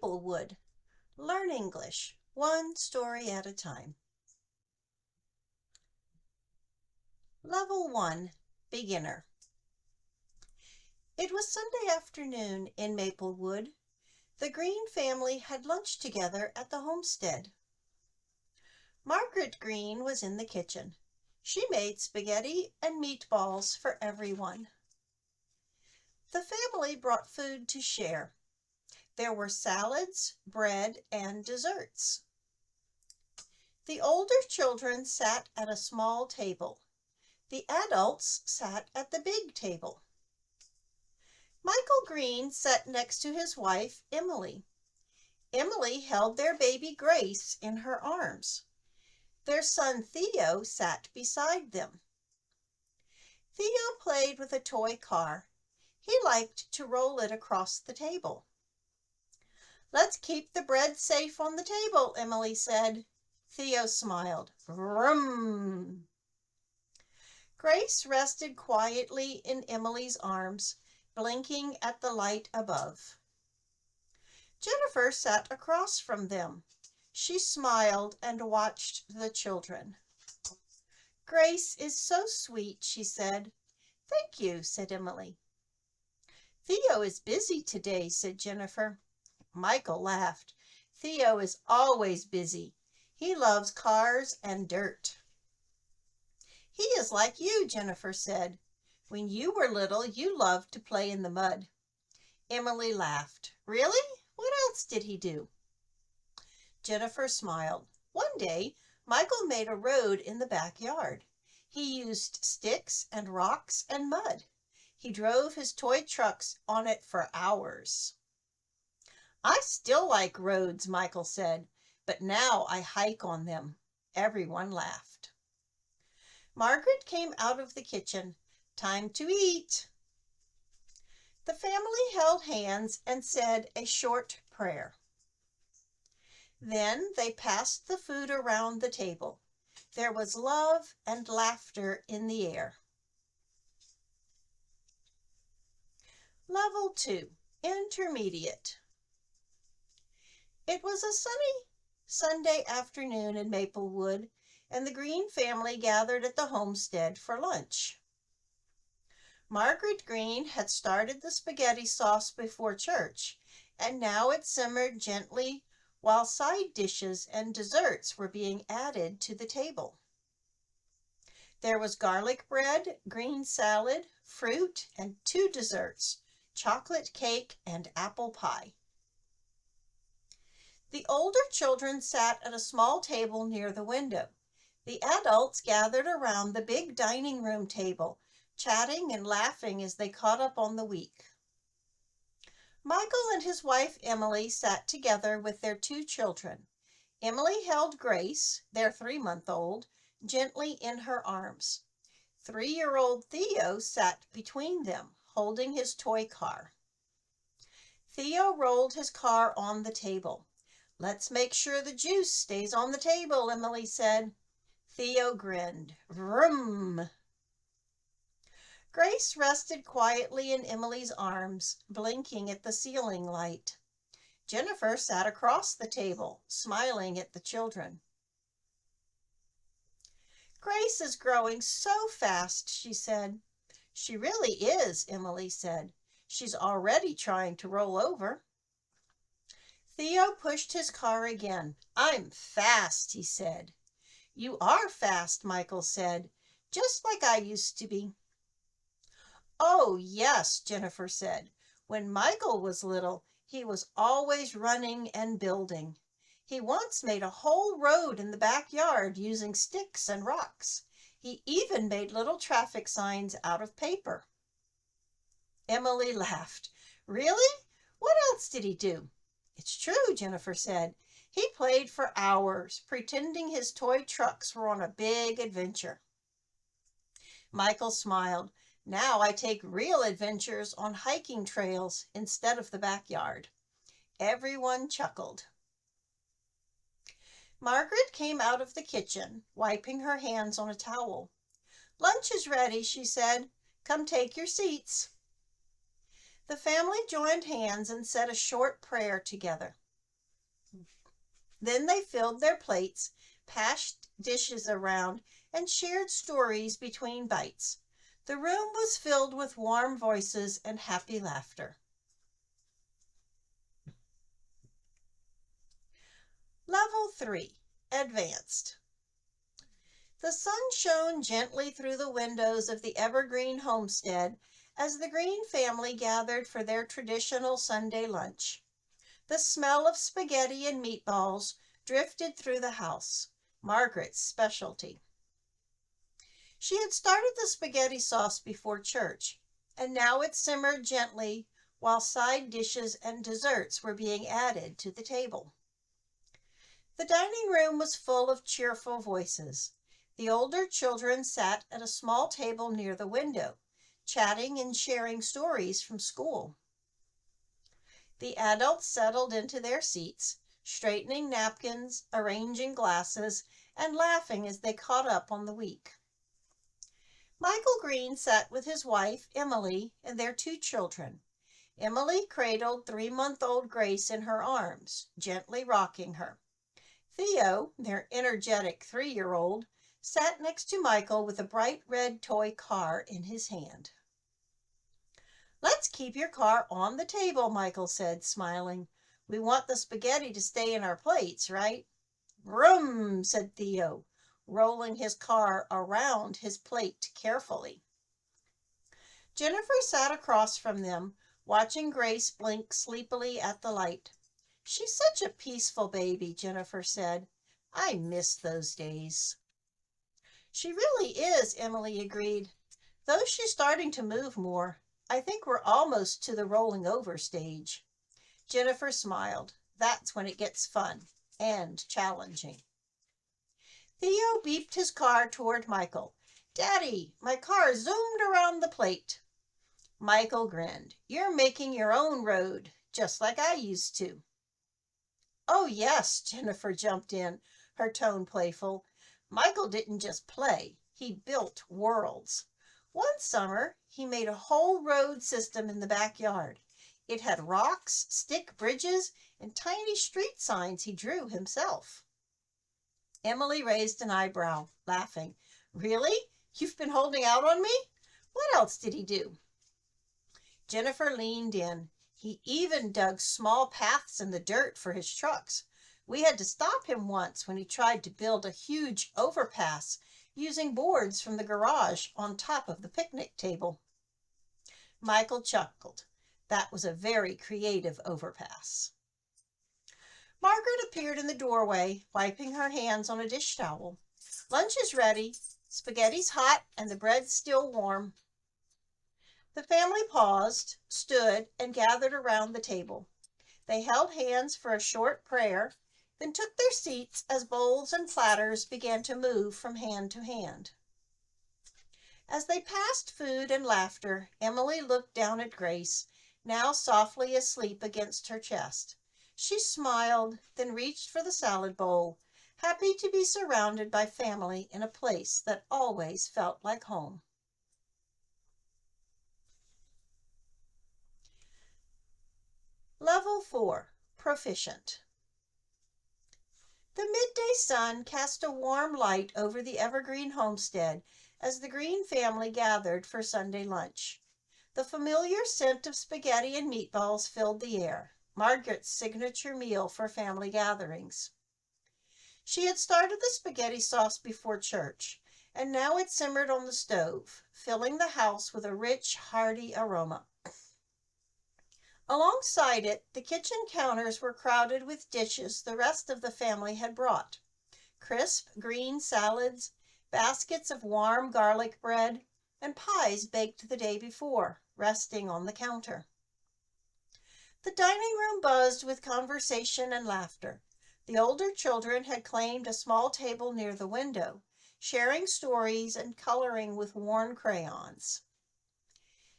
Maplewood. Learn English, one story at a time. Level 1, Beginner. It was Sunday afternoon in Maplewood. The Greene family had lunch together at the homestead. Margaret Greene was in the kitchen. She made spaghetti and meatballs for everyone. The family brought food to share. There were salads, bread, and desserts. The older children sat at a small table. The adults sat at the big table. Michael Greene sat next to his wife, Emily. Emily held their baby Grace in her arms. Their son Theo sat beside them. Theo played with a toy car. He liked to roll it across the table. "Let's keep the bread safe on the table," Emily said. Theo smiled. Vroom! Grace rested quietly in Emily's arms, blinking at the light above. Jennifer sat across from them. She smiled and watched the children. "Grace is so sweet," she said. "Thank you," said Emily. "Theo is busy today," said Jennifer. Michael laughed. "Theo is always busy. He loves cars and dirt." "He is like you," Jennifer said. "When you were little, you loved to play in the mud." Emily laughed. "Really? What else did he do?" Jennifer smiled. One day, Michael made a road in the backyard. He used sticks and rocks and mud. He drove his toy trucks on it for hours. "I still like roads," Michael said, "but now I hike on them." Everyone laughed. Margaret came out of the kitchen. "Time to eat." The family held hands and said a short prayer. Then they passed the food around the table. There was love and laughter in the air. Level 2, Intermediate. It was a sunny Sunday afternoon in Maplewood, and the Greene family gathered at the homestead for lunch. Margaret Greene had started the spaghetti sauce before church, and now it simmered gently while side dishes and desserts were being added to the table. There was garlic bread, green salad, fruit, and 2 desserts, chocolate cake and apple pie. The older children sat at a small table near the window. The adults gathered around the big dining room table, chatting and laughing as they caught up on the week. Michael and his wife Emily sat together with their 2 children. Emily held Grace, their 3-month-old, gently in her arms. 3-year-old Theo sat between them, holding his toy car. Theo rolled his car on the table. "Let's make sure the juice stays on the table," Emily said. Theo grinned. Vroom! Grace rested quietly in Emily's arms, blinking at the ceiling light. Jennifer sat across the table, smiling at the children. "Grace is growing so fast," she said. "She really is," Emily said. "She's already trying to roll over." Theo pushed his car again. "I'm fast," he said. "You are fast," Michael said. "Just like I used to be." "Oh, yes," Jennifer said. "When Michael was little, he was always running and building. He once made a whole road in the backyard using sticks and rocks. He even made little traffic signs out of paper." Emily laughed. "Really? What else did he do?" "It's true," Jennifer said. "He played for hours, pretending his toy trucks were on a big adventure." Michael smiled. "Now I take real adventures on hiking trails instead of the backyard." Everyone chuckled. Margaret came out of the kitchen, wiping her hands on a towel. "Lunch is ready," she said. "Come take your seats." The family joined hands and said a short prayer together. Then they filled their plates, passed dishes around, and shared stories between bites. The room was filled with warm voices and happy laughter. Level 3, Advanced. The sun shone gently through the windows of the Evergreene Homestead as the Greene family gathered for their traditional Sunday lunch. The smell of spaghetti and meatballs drifted through the house, Margaret's specialty. She had started the spaghetti sauce before church, and now it simmered gently while side dishes and desserts were being added to the table. The dining room was full of cheerful voices. The older children sat at a small table near the window, chatting and sharing stories from school. The adults settled into their seats, straightening napkins, arranging glasses, and laughing as they caught up on the week. Michael Greene sat with his wife, Emily, and their 2 children. Emily cradled 3-month-old Grace in her arms, gently rocking her. Theo, their energetic 3-year-old, sat next to Michael with a bright red toy car in his hand. "Let's keep your car on the table," Michael said, smiling. "We want the spaghetti to stay in our plates, right?" "Vroom," said Theo, rolling his car around his plate carefully. Jennifer sat across from them, watching Grace blink sleepily at the light. "She's such a peaceful baby," Jennifer said. "I miss those days." "She really is," Emily agreed. "Though she's starting to move more. I think we're almost to the rolling over stage." Jennifer smiled. "That's when it gets fun and challenging." Theo beeped his car toward Michael. "Daddy, my car zoomed around the plate." Michael grinned. "You're making your own road, just like I used to." "Oh, yes," Jennifer jumped in, her tone playful. "Michael didn't just play. He built worlds. One summer, he made a whole road system in the backyard. It had rocks, stick bridges, and tiny street signs he drew himself." Emily raised an eyebrow, laughing. "Really? You've been holding out on me? What else did he do?" Jennifer leaned in. "He even dug small paths in the dirt for his trucks. We had to stop him once when he tried to build a huge overpass using boards from the garage on top of the picnic table." Michael chuckled. That was a very creative overpass. Margaret appeared in the doorway, wiping her hands on a dish towel. "Lunch is ready. Spaghetti's hot and the bread's still warm." The family paused, stood, and gathered around the table. They held hands for a short prayer, then took their seats as bowls and platters began to move from hand to hand. As they passed food and laughter, Emily looked down at Grace, now softly asleep against her chest. She smiled, then reached for the salad bowl, happy to be surrounded by family in a place that always felt like home. Level 4, Proficient. The midday sun cast a warm light over the Evergreene Homestead as the Greene family gathered for Sunday lunch. The familiar scent of spaghetti and meatballs filled the air, Margaret's signature meal for family gatherings. She had started the spaghetti sauce before church, and now it simmered on the stove, filling the house with a rich, hearty aroma. Alongside it, the kitchen counters were crowded with dishes the rest of the family had brought. Crisp green salads, baskets of warm garlic bread, and pies baked the day before, resting on the counter. The dining room buzzed with conversation and laughter. The older children had claimed a small table near the window, sharing stories and coloring with worn crayons.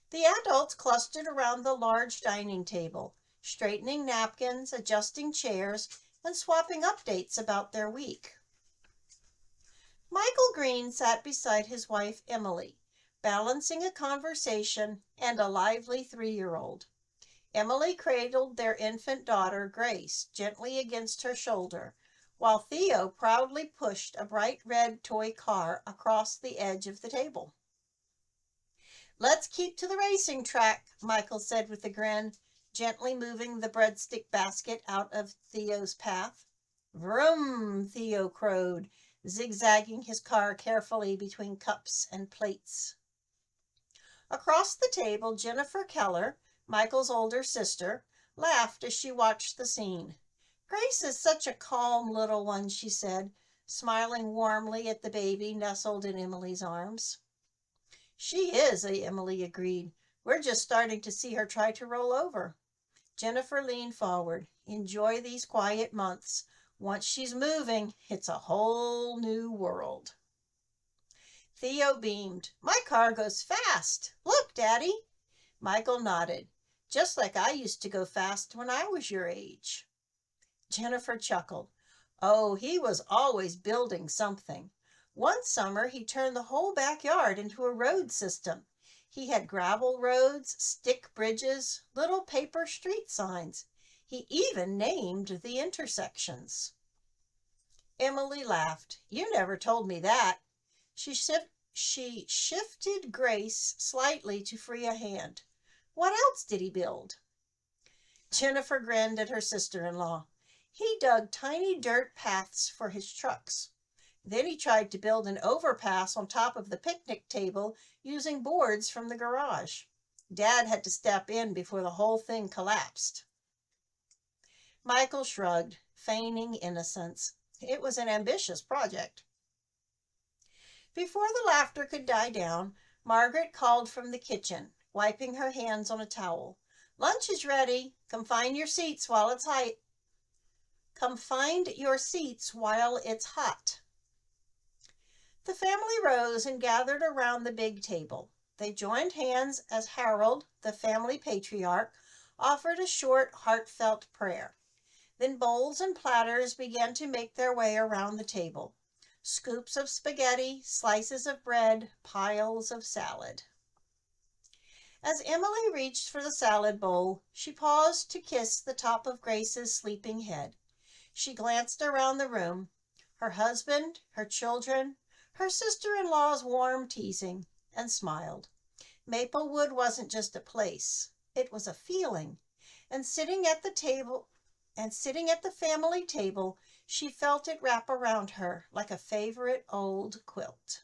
The adults clustered around the large dining table, straightening napkins, adjusting chairs, and swapping updates about their week. Michael Greene sat beside his wife, Emily, balancing a conversation and a lively 3-year-old. Emily cradled their infant daughter, Grace, gently against her shoulder, while Theo proudly pushed a bright red toy car across the edge of the table. "Let's keep to the racing track," Michael said with a grin, gently moving the breadstick basket out of Theo's path. "Vroom," Theo crowed, zigzagging his car carefully between cups and plates. Across the table, Jennifer Keller, Michael's older sister, laughed as she watched the scene. "Grace is such a calm little one," she said, smiling warmly at the baby nestled in Emily's arms. "She is," Emily agreed. "We're just starting to see her try to roll over." Jennifer leaned forward. "Enjoy these quiet months. Once she's moving, it's a whole new world." Theo beamed. "My car goes fast. Look, Daddy." Michael nodded. "Just like I used to go fast when I was your age." Jennifer chuckled. "Oh, he was always building something. One summer he turned the whole backyard into a road system. He had gravel roads, stick bridges, little paper street signs. He even named the intersections." Emily laughed. "You never told me that." She shifted Grace slightly to free a hand. "What else did he build?" Jennifer grinned at her sister-in-law. "He dug tiny dirt paths for his trucks. Then he tried to build an overpass on top of the picnic table using boards from the garage. Dad had to step in before the whole thing collapsed." Michael shrugged, feigning innocence. It was an ambitious project. Before the laughter could die down, Margaret called from the kitchen, wiping her hands on a towel. "Lunch is ready. Come find your seats while it's hot." The family rose and gathered around the big table. They joined hands as Harold, the family patriarch, offered a short, heartfelt prayer. Then bowls and platters began to make their way around the table. Scoops of spaghetti, slices of bread, piles of salad. As Emily reached for the salad bowl, she paused to kiss the top of Grace's sleeping head. She glanced around the room. Her husband, her children, her sister-in-law's warm teasing, and smiled. Maplewood wasn't just a place. It was a feeling. And sitting at the family table, she felt it wrap around her like a favorite old quilt.